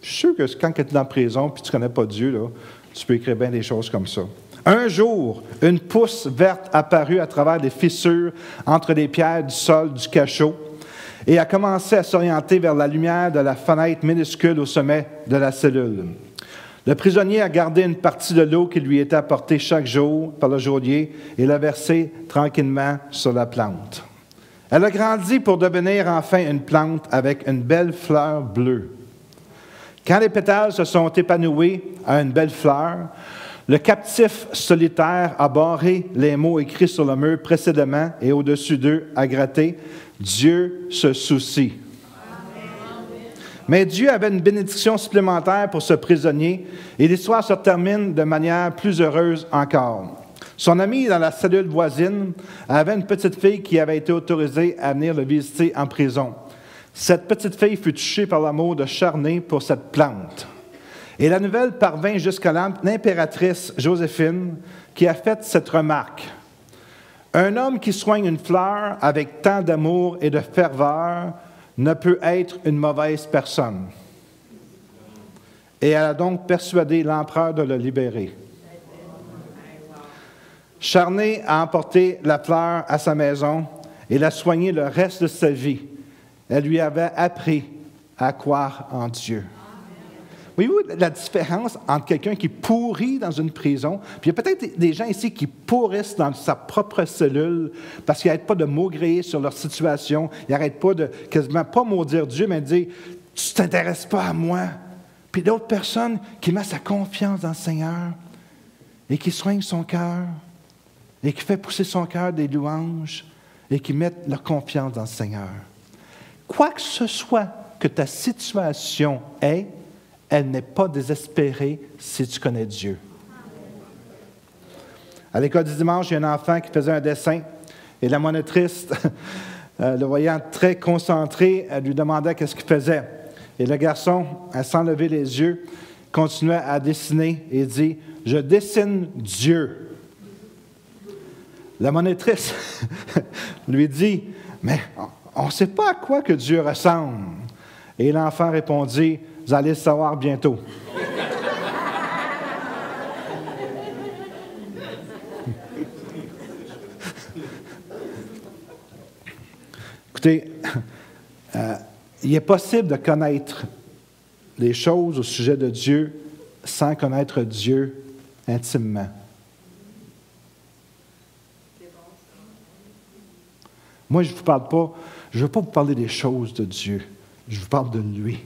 Je suis sûr que quand tu es dans la prison et tu ne connais pas Dieu, là, tu peux écrire bien des choses comme ça. Un jour, une pousse verte apparut à travers des fissures entre les pierres du sol du cachot et a commencé à s'orienter vers la lumière de la fenêtre minuscule au sommet de la cellule. Le prisonnier a gardé une partie de l'eau qui lui était apportée chaque jour par le geôlier et l'a versée tranquillement sur la plante. Elle a grandi pour devenir enfin une plante avec une belle fleur bleue. Quand les pétales se sont épanouis à une belle fleur, le captif solitaire a barré les mots écrits sur le mur précédemment et au-dessus d'eux a gratté « Dieu se soucie ». Mais Dieu avait une bénédiction supplémentaire pour ce prisonnier et l'histoire se termine de manière plus heureuse encore. Son ami dans la cellule voisine avait une petite fille qui avait été autorisée à venir le visiter en prison. Cette petite fille fut touchée par l'amour de Charnay pour cette plante. Et la nouvelle parvint jusqu'à l'impératrice Joséphine qui a fait cette remarque. Un homme qui soigne une fleur avec tant d'amour et de ferveur ne peut être une mauvaise personne. Et elle a donc persuadé l'empereur de le libérer. Charnay a emporté la fleur à sa maison et l'a soignée le reste de sa vie. Elle lui avait appris à croire en Dieu. Voyez-vous la différence entre quelqu'un qui pourrit dans une prison, puis il y a peut-être des gens ici qui pourrissent dans sa propre cellule parce qu'ils n'arrêtent pas de maugréer sur leur situation, ils n'arrêtent pas de quasiment pas maudire Dieu, mais de dire « tu ne t'intéresses pas à moi ». Puis d'autres personnes qui mettent sa confiance dans le Seigneur et qui soignent son cœur et qui fait pousser son cœur des louanges et qui mettent leur confiance dans le Seigneur. Quoi que ce soit que ta situation est, elle n'est pas désespérée si tu connais Dieu. À l'école du dimanche, il y a un enfant qui faisait un dessin et la monitrice, le voyant très concentré, elle lui demandait qu'est-ce qu'il faisait. Et le garçon, sans lever les yeux, continuait à dessiner et dit « Je dessine Dieu ». La monitrice lui dit « Mais on ne sait pas à quoi que Dieu ressemble. » Et l'enfant répondit « Vous allez le savoir bientôt. » Écoutez, il est possible de connaître les choses au sujet de Dieu sans connaître Dieu intimement. Moi, je ne vous parle pas, je ne veux pas vous parler des choses de Dieu. Je vous parle de lui.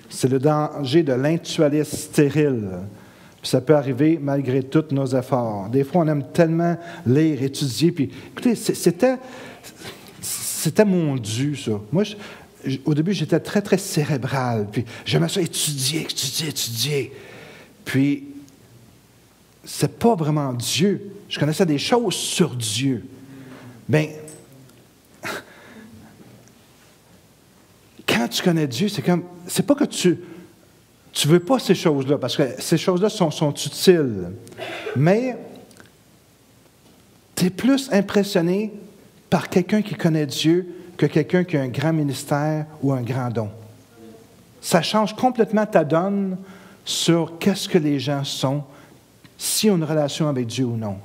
C'est le danger de l'intellectualisme stérile. Puis ça peut arriver malgré tous nos efforts. Des fois, on aime tellement lire, étudier. Puis, écoutez, c'était mon dû, ça. Moi, au début, j'étais très, très cérébral. Puis j'aimais ça étudier. Puis, c'est pas vraiment Dieu. Je connaissais des choses sur Dieu. Bien, quand tu connais Dieu, c'est pas que tu veux pas ces choses-là, parce que ces choses-là sont utiles, mais tu es plus impressionné par quelqu'un qui connaît Dieu que quelqu'un qui a un grand ministère ou un grand don. Ça change complètement ta donne sur qu'est-ce que les gens sont, s'ils ont une relation avec Dieu ou non.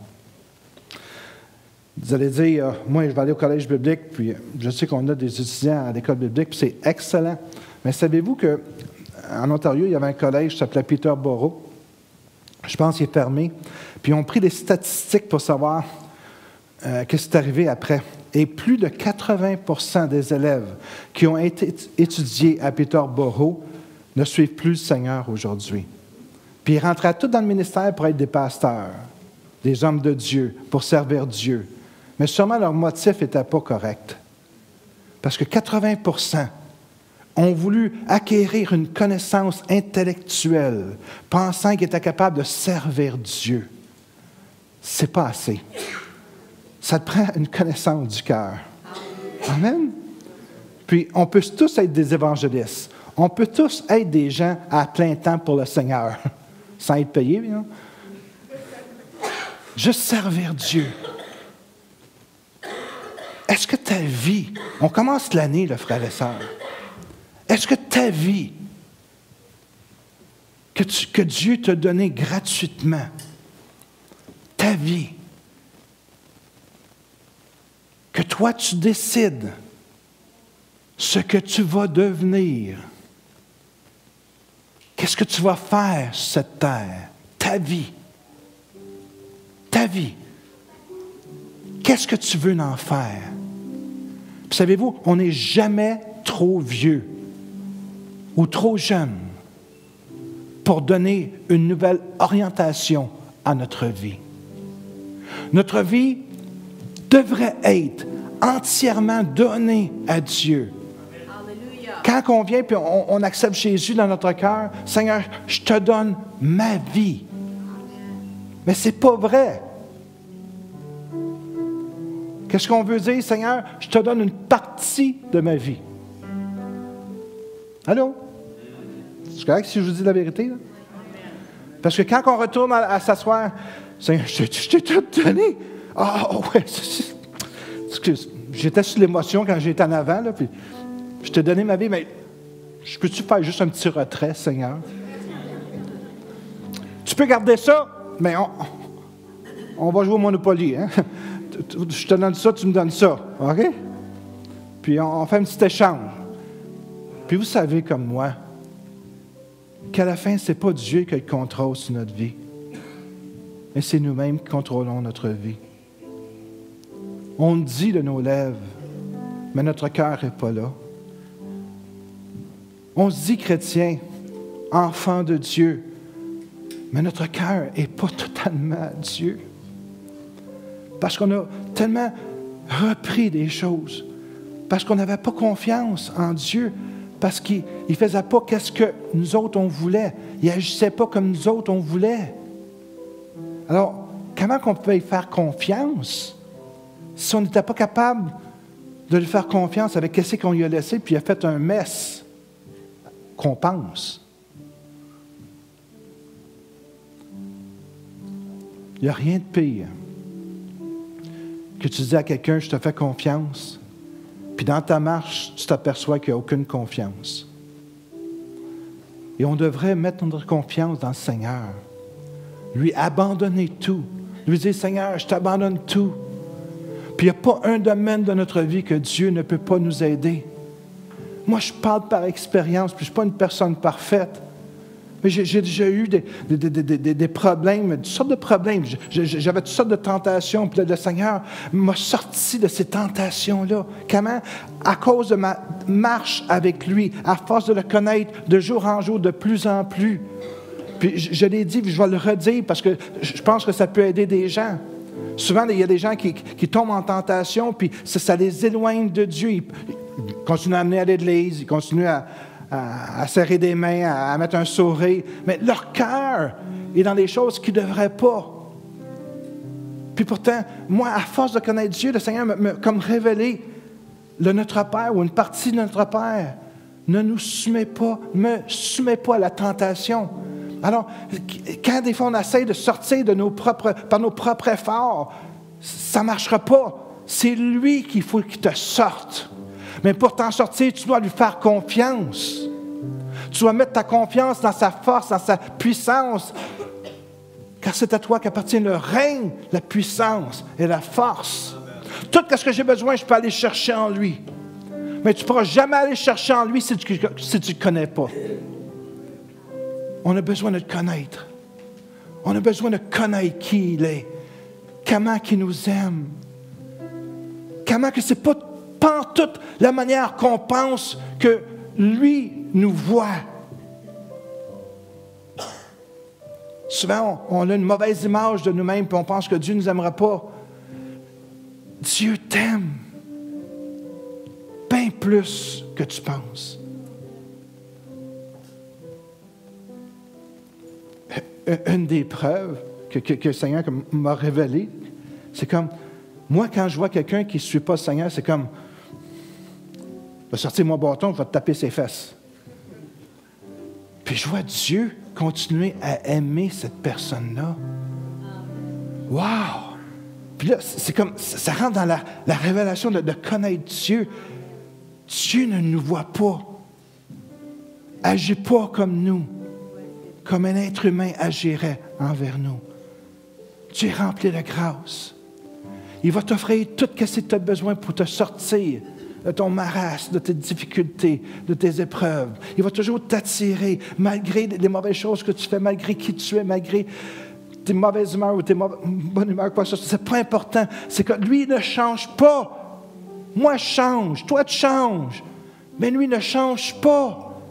Vous allez dire, moi, je vais aller au collège biblique, puis je sais qu'on a des étudiants à l'école biblique, puis c'est excellent. Mais savez-vous qu'en Ontario, il y avait un collège qui s'appelait Peterborough. Je pense qu'il est fermé. Puis ils ont pris des statistiques pour savoir qu'est-ce qui est arrivé après. Et plus de 80% des élèves qui ont été étudiés à Peterborough ne suivent plus le Seigneur aujourd'hui. Puis ils rentraient tous dans le ministère pour être des pasteurs, des hommes de Dieu, pour servir Dieu. Mais sûrement leur motif n'était pas correct. Parce que 80% ont voulu acquérir une connaissance intellectuelle, pensant qu'ils étaient capables de servir Dieu. C'est pas assez. Ça te prend une connaissance du cœur. Amen. Puis, on peut tous être des évangélistes. On peut tous être des gens à plein temps pour le Seigneur, sans être payés, bien. Juste servir Dieu. Est-ce que ta vie, on commence l'année, là, frères et sœurs, est-ce que ta vie, que Dieu t'a donnée gratuitement, ta vie, que toi tu décides ce que tu vas devenir, qu'est-ce que tu vas faire sur cette terre, ta vie, qu'est-ce que tu veux en faire? Puis savez-vous, on n'est jamais trop vieux ou trop jeune pour donner une nouvelle orientation à notre vie. Notre vie devrait être entièrement donnée à Dieu. Quand on vient et on accepte Jésus dans notre cœur, Seigneur, je te donne ma vie. Mais ce n'est pas vrai. Qu'est-ce qu'on veut dire, Seigneur? Je te donne une partie de ma vie. Allô? C'est correct si je vous dis la vérité? Là? Parce que quand on retourne à s'asseoir, Seigneur, je t'ai tout donné. Ah, ouais. Excuse, j'étais sur l'émotion quand j'étais en avant, là, puis je t'ai donné ma vie, mais je peux-tu faire juste un petit retrait, Seigneur? Tu peux garder ça, mais on va jouer au Monopoly, hein? Je te donne ça, tu me donnes ça, OK? Puis on fait un petit échange. Puis vous savez comme moi qu'à la fin, ce n'est pas Dieu qui a le contrôle sur notre vie, mais c'est nous-mêmes qui contrôlons notre vie. On le dit de nos lèvres, mais notre cœur n'est pas là. On se dit chrétien, enfant de Dieu, mais notre cœur n'est pas totalement à Dieu. Parce qu'on a tellement repris des choses, parce qu'on n'avait pas confiance en Dieu, parce qu'il ne faisait pas qu'est-ce que nous autres on voulait. Il n'agissait pas comme nous autres on voulait. Alors, comment qu'on pouvait y faire confiance si on n'était pas capable de lui faire confiance avec ce qu'on lui a laissé, puis il a fait un mess qu'on pense? Il n'y a rien de pire que tu dis à quelqu'un, je te fais confiance, puis dans ta marche, tu t'aperçois qu'il n'y a aucune confiance. Et on devrait mettre notre confiance dans le Seigneur, lui abandonner tout, lui dire, Seigneur, je t'abandonne tout. Puis il n'y a pas un domaine de notre vie que Dieu ne peut pas nous aider. Moi, je parle par expérience, puis je ne suis pas une personne parfaite. Mais j'ai déjà eu des problèmes, toutes sortes de problèmes. J'avais toutes sortes de tentations. Puis le Seigneur m'a sorti de ces tentations-là. Comment? À cause de ma marche avec lui, à force de le connaître de jour en jour, de plus en plus. Puis je l'ai dit, puis je vais le redire, parce que je pense que ça peut aider des gens. Souvent, il y a des gens qui tombent en tentation, puis ça les éloigne de Dieu. Ils continuent à amener à l'église, ils continuent à serrer des mains, à mettre un sourire. Mais leur cœur est dans des choses qu'ils ne devraient pas. Puis pourtant, moi, à force de connaître Dieu, le Seigneur m'a comme révélé le Notre Père ou une partie de Notre Père. Ne me soumets pas à la tentation. Alors, quand des fois on essaie de sortir par nos propres efforts, ça ne marchera pas. C'est lui qu'il faut qu'il te sorte. Mais pour t'en sortir, tu dois lui faire confiance. Tu dois mettre ta confiance dans sa force, dans sa puissance. Car c'est à toi qu'appartient le règne, la puissance et la force. Tout ce que j'ai besoin, je peux aller chercher en lui. Mais tu ne pourras jamais aller chercher en lui si tu ne le connais pas. On a besoin de le connaître. On a besoin de connaître qui il est, comment il nous aime. comment que ce n'est pas pantoute la manière qu'on pense que lui nous voit. Souvent, on a une mauvaise image de nous-mêmes et on pense que Dieu ne nous aimera pas. Dieu t'aime bien plus que tu penses. Une des preuves que le Seigneur m'a révélée, c'est comme, moi, quand je vois quelqu'un qui ne suit pas le Seigneur, c'est comme, je vais sortir mon bâton, je vais te taper ses fesses. Puis je vois Dieu continuer à aimer cette personne-là. Wow! Puis là, c'est comme, ça rentre dans la révélation de connaître Dieu. Dieu ne nous voit pas. Agit pas comme nous, comme un être humain agirait envers nous. Dieu est rempli de grâce. Il va t'offrir tout ce que tu as besoin pour te sortir de ton marasme, de tes difficultés, de tes épreuves. Il va toujours t'attirer, malgré les mauvaises choses que tu fais, malgré qui tu es, malgré tes mauvaises humeurs ou tes bonnes humeurs, quoi que ce soit. C'est pas important. C'est que lui ne change pas. Moi, je change. Toi, tu changes. Mais lui ne change pas.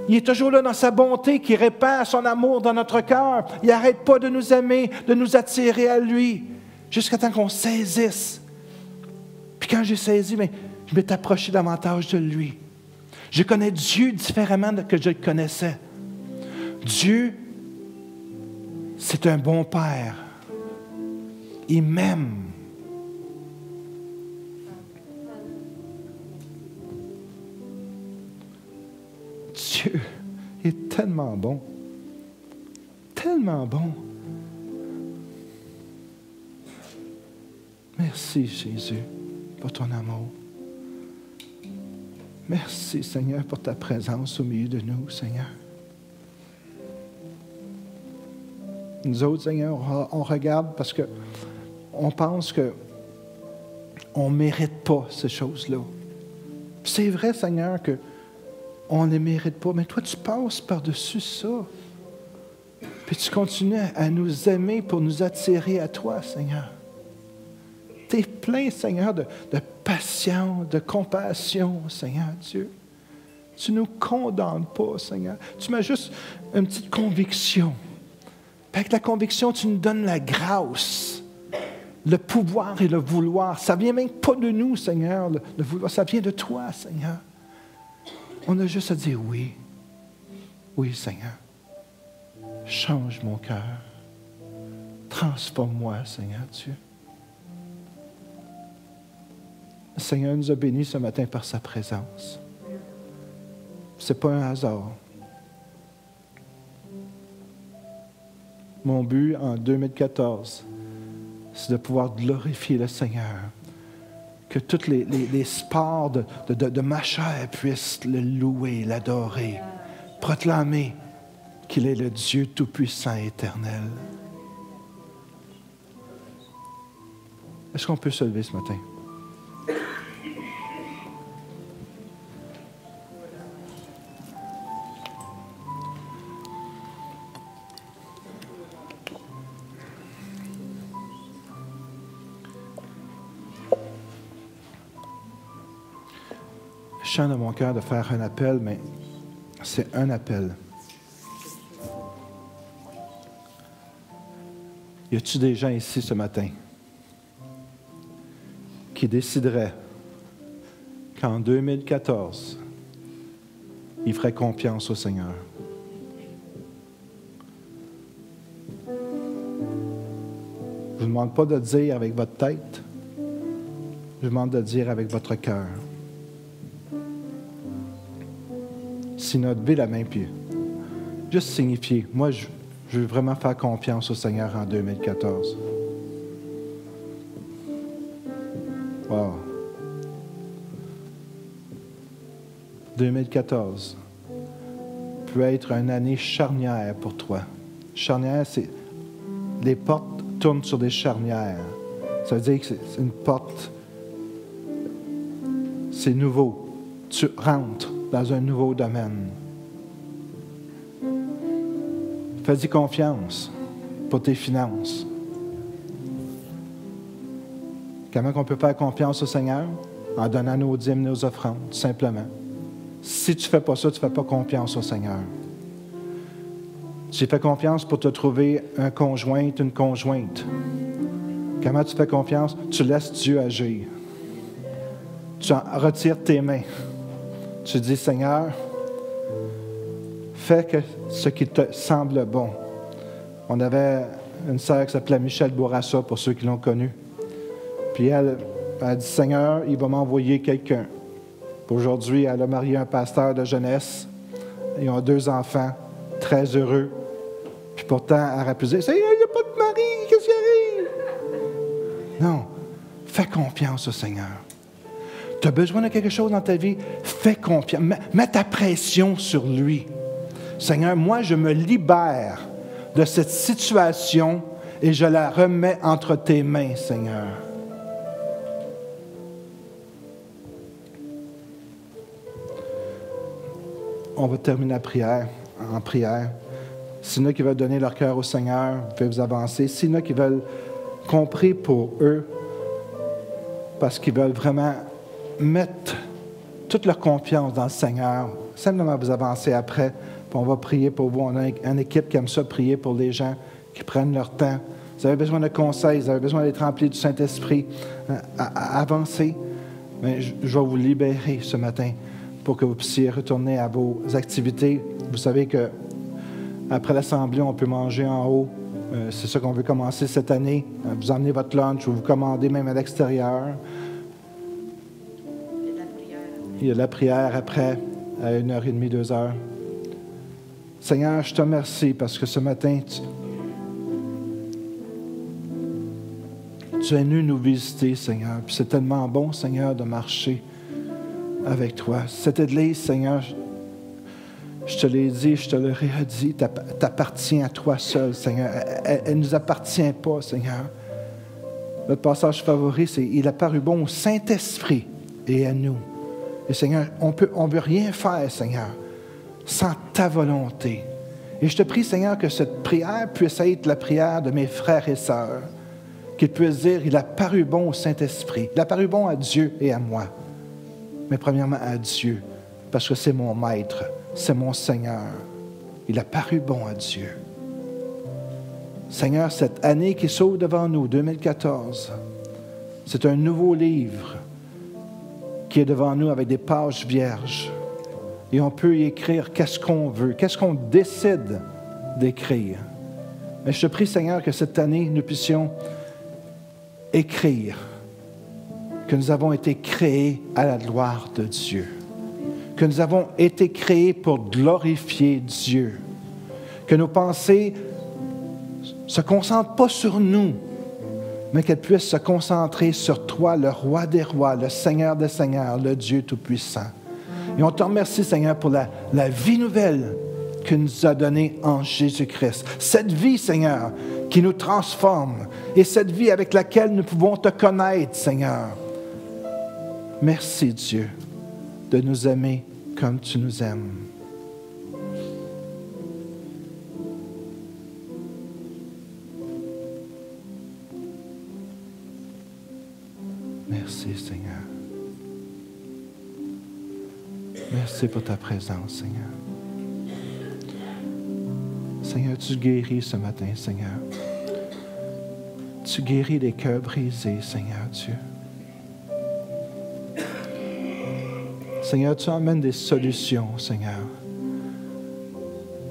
Il est toujours là dans sa bonté, qui répand son amour dans notre cœur. Il n'arrête pas de nous aimer, de nous attirer à lui, jusqu'à temps qu'on saisisse. Puis quand j'ai saisi, je m'étais approché davantage de lui. Je connais Dieu différemment de que je le connaissais. Dieu, c'est un bon Père. Il m'aime. Dieu est tellement bon. Tellement bon. Merci, Jésus, pour ton amour. Merci, Seigneur, pour ta présence au milieu de nous, Seigneur. Nous autres, Seigneur, on regarde parce qu'on pense qu'on ne mérite pas ces choses-là. C'est vrai, Seigneur, qu'on ne les mérite pas, mais toi, tu passes par-dessus ça. Puis tu continues à nous aimer pour nous attirer à toi, Seigneur. Tu es plein, Seigneur, de patience, de compassion, Seigneur Dieu. Tu ne nous condamnes pas, Seigneur. Tu mets juste une petite conviction. Puis avec la conviction, tu nous donnes la grâce, le pouvoir et le vouloir. Ça ne vient même pas de nous, Seigneur, le vouloir. Ça vient de toi, Seigneur. On a juste à dire oui. Oui, Seigneur. Change mon cœur. Transforme-moi, Seigneur Dieu. Le Seigneur nous a bénis ce matin par sa présence. Ce n'est pas un hasard. Mon but en 2014, c'est de pouvoir glorifier le Seigneur. Que tous les sports de ma chair puissent le louer, l'adorer, proclamer qu'il est le Dieu Tout-Puissant et éternel. Est-ce qu'on peut se lever ce matin? Je sens dans mon cœur de faire un appel, mais c'est un appel. Y a-t-il des gens ici ce matin qui décideraient qu'en 2014, ils feraient confiance au Seigneur? Je ne vous demande pas de le dire avec votre tête, je vous demande de le dire avec votre cœur. Sinon, levez la main, puis juste signifier. Moi, je veux vraiment faire confiance au Seigneur en 2014. Wow. 2014 peut être une année charnière pour toi. Charnière, c'est... Les portes tournent sur des charnières. Ça veut dire que c'est une porte... C'est nouveau. Tu rentres dans un nouveau domaine. Fais-y confiance pour tes finances. Comment on peut faire confiance au Seigneur? En donnant nos dîmes, nos offrandes, tout simplement. Si tu ne fais pas ça, tu ne fais pas confiance au Seigneur. Tu fais confiance pour te trouver un conjoint, une conjointe. Comment tu fais confiance? Tu laisses Dieu agir. Tu retires tes mains. Tu dis, Seigneur, fais que ce qui te semble bon. On avait une sœur qui s'appelait Michelle Bourassa, pour ceux qui l'ont connue. Puis elle a dit, Seigneur, il va m'envoyer quelqu'un. Aujourd'hui, elle a marié un pasteur de jeunesse. Ils ont 2 enfants, très heureux. Puis pourtant, elle aurait pu dire, Seigneur, il n'y a pas de mari, qu'est-ce qui arrive? Non, fais confiance au Seigneur. Tu as besoin de quelque chose dans ta vie, fais confiance. Mets ta pression sur lui. Seigneur, moi, je me libère de cette situation et je la remets entre tes mains, Seigneur. On va terminer en prière. S'il y en a qui veulent donner leur cœur au Seigneur, vous pouvez vous avancer. S'il y en a qui veulent compris pour eux, parce qu'ils veulent vraiment mettre toute leur confiance dans le Seigneur, simplement vous avancer après, puis on va prier pour vous. On a une équipe qui aime ça, prier pour les gens qui prennent leur temps. Vous avez besoin de conseils, vous avez besoin d'être remplis du Saint-Esprit. Avancez. Mais je vais vous libérer ce matin pour que vous puissiez retourner à vos activités. Vous savez que après l'Assemblée, on peut manger en haut. C'est ça qu'on veut commencer cette année. Vous emmenez votre lunch ou vous commandez même à l'extérieur. Il y a la prière après, à 1h30, 2h. Seigneur, je te remercie parce que ce matin, tu es venu nous visiter, Seigneur. Puis c'est tellement bon, Seigneur, de marcher avec toi. Cette Église, Seigneur, je te l'ai dit, je te le redis, t'appartient à toi seul, Seigneur. Elle ne nous appartient pas, Seigneur. Notre passage favori, c'est « Il a paru bon au Saint-Esprit et à nous ». Et Seigneur, on ne veut rien faire, Seigneur, sans ta volonté. Et je te prie, Seigneur, que cette prière puisse être la prière de mes frères et sœurs, qu'ils puissent dire « Il a paru bon au Saint-Esprit ». Il a paru bon à Dieu et à moi. Mais premièrement à Dieu, parce que c'est mon maître, c'est mon Seigneur. Il a paru bon à Dieu. Seigneur, cette année qui s'ouvre devant nous, 2014, c'est un nouveau livre qui est devant nous avec des pages vierges. Et on peut y écrire qu'est-ce qu'on veut, qu'est-ce qu'on décide d'écrire. Mais je te prie, Seigneur, que cette année, nous puissions écrire que nous avons été créés à la gloire de Dieu, que nous avons été créés pour glorifier Dieu, que nos pensées ne se concentrent pas sur nous, mais qu'elles puissent se concentrer sur toi, le roi des rois, le Seigneur des seigneurs, le Dieu tout-puissant. Et on te remercie, Seigneur, pour la vie nouvelle que nous as donnée en Jésus-Christ. Cette vie, Seigneur, qui nous transforme et cette vie avec laquelle nous pouvons te connaître, Seigneur. Merci, Dieu, de nous aimer comme tu nous aimes. Merci, Seigneur. Merci pour ta présence, Seigneur. Seigneur, tu guéris ce matin, Seigneur. Tu guéris les cœurs brisés, Seigneur Dieu. Seigneur, tu emmènes des solutions, Seigneur.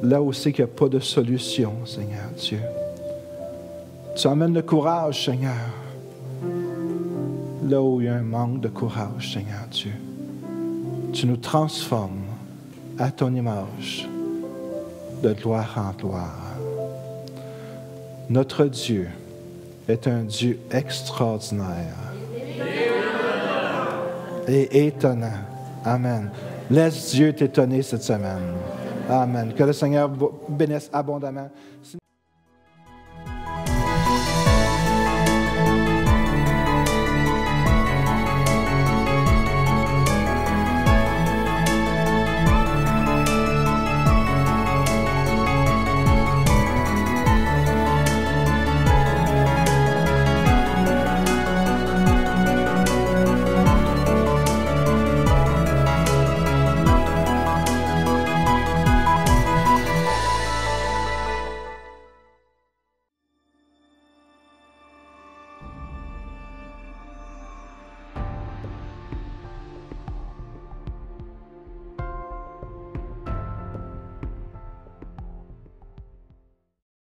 Là aussi qu'il n'y a pas de solution, Seigneur Dieu. Tu emmènes le courage, Seigneur. Là où il y a un manque de courage, Seigneur Dieu. Tu nous transformes à ton image, de gloire en gloire. Notre Dieu est un Dieu extraordinaire et étonnant. Amen. Laisse Dieu t'étonner cette semaine. Amen. Que le Seigneur bénisse abondamment.